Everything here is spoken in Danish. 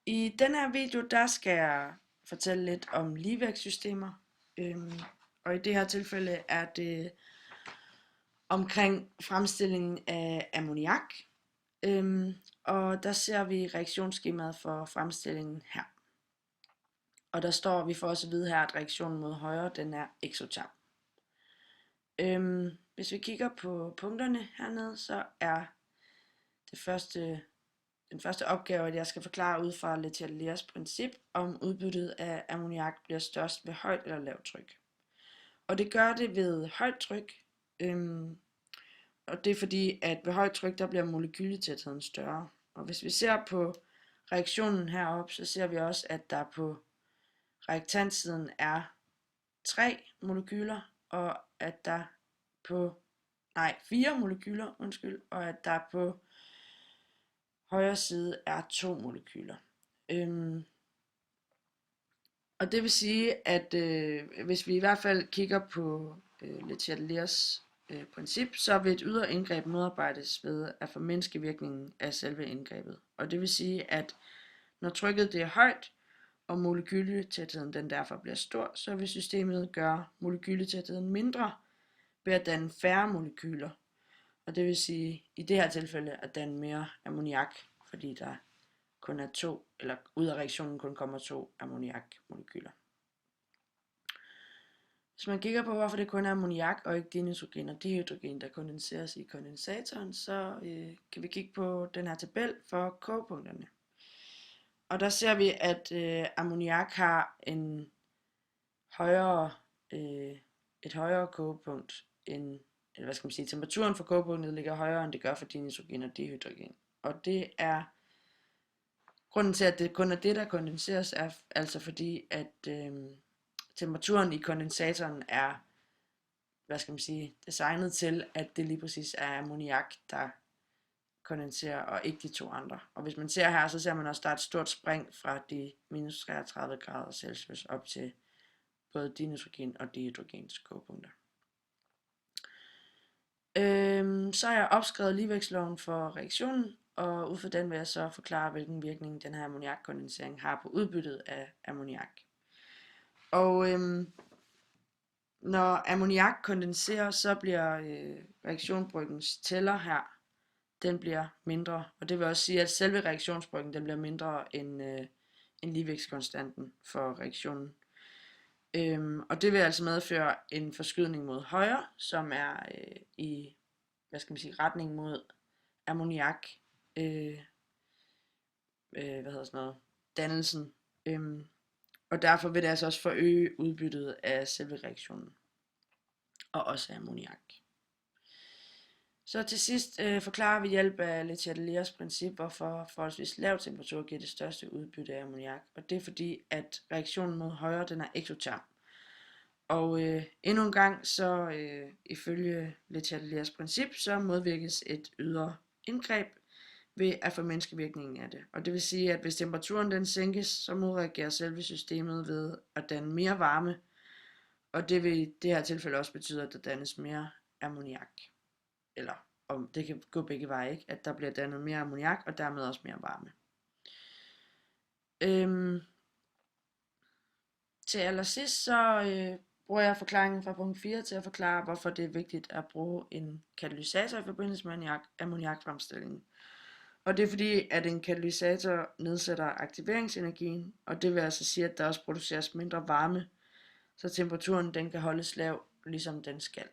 I den her video, der skal jeg fortælle lidt om ligevægtssystemer. Øhm, og i det her tilfælde er det omkring fremstillingen af ammoniak. Og der ser vi reaktionsskemaet for fremstillingen her. Og der står, vi får også at vide her, at reaktionen mod højre, den er eksoterm. Hvis vi kigger på punkterne hernede, så er den første opgave, at jeg skal forklare ud fra Le Chateliers princip, om udbyttet af ammoniak bliver størst ved højt eller lavt tryk. Og det gør det ved højt tryk, og det er fordi, at ved højt tryk, der bliver molekyletætheden større. Og hvis vi ser på reaktionen heroppe, så ser vi også, at der på reaktantsiden er 3 molekyler, og at der på, 4 molekyler, og at der på højre side er 2 molekyler. Og det vil sige, at hvis vi i hvert fald kigger på Le Chateliers princip, så vil et ydre indgreb modarbejdes ved at formindske virkningen af selve indgrebet. Og det vil sige, at når trykket det er højt, og molekyletætheden den derfor bliver stor, så vil systemet gøre molekyletætheden mindre ved at danne færre molekyler. Og det vil sige, i det her tilfælde at danne mere ammoniak, fordi der kun er 2, eller ud af reaktionen kun kommer 2 ammoniakmolekyler. Hvis man kigger på, hvorfor det kun er ammoniak og ikke dinitrogen og dihydrogen, der kondenseres i kondensatoren, så kan vi kigge på den her tabel for kogepunkterne. Og der ser vi, at ammoniak har et højere kogepunkt end, eller hvad skal man sige, temperaturen for kogepunktet ligger højere, end det gør for dinitrogen og dihydrogen. Og det er grunden til, at det kun er det, der kondenseres, er altså fordi, at temperaturen i kondensatoren er, hvad skal man sige, designet til, at det lige præcis er ammoniak, der kondenserer, og ikke de to andre. Og hvis man ser her, så ser man også, at der er et stort spring fra de minus 33 grader Celsius op til både dinitrogen og dihydrogens kogepunkter. Så har jeg opskrevet ligevægtsloven for reaktionen, og ud fra den vil jeg så forklare, hvilken virkning den her ammoniakkondensering har på udbyttet af ammoniak. Og når ammoniak kondenserer, så bliver reaktionsbryggens tæller her, den bliver mindre. Og det vil også sige, at selve reaktionsbryggen, den bliver mindre end ligevægtskonstanten for reaktionen. Og det vil altså medføre en forskydning mod højre, som er i, hvad skal man sige, retning mod ammoniak, dannelsen. Og derfor vil det altså også forøge udbyttet af selve reaktionen, og også af ammoniak. Så til sidst forklarer vi hjælp af Le Chateliers princip, hvorfor forholdsvis lav temperatur giver det største udbytte af ammoniak. Og det er fordi, at reaktionen mod højre, den er eksoterm. Og endnu en gang, så ifølge Le Chateliers princip, så modvirkes et ydre indgreb ved at formindske virkningen af det. Og det vil sige, at hvis temperaturen den sænkes, så modreagerer selve systemet ved at danne mere varme. Og det vil i det her tilfælde også betyde, at der dannes mere ammoniak. Eller om det kan gå begge veje, ikke? At der bliver dannet mere ammoniak og dermed også mere varme. Til allersidst så bruger jeg forklaringen fra punkt 4 til at forklare, hvorfor det er vigtigt at bruge en katalysator i forbindelse med ammoniakfremstillingen. Og det er fordi, at en katalysator nedsætter aktiveringsenergien, og det vil altså sige, at der også produceres mindre varme, så temperaturen den kan holdes lav, ligesom den skal.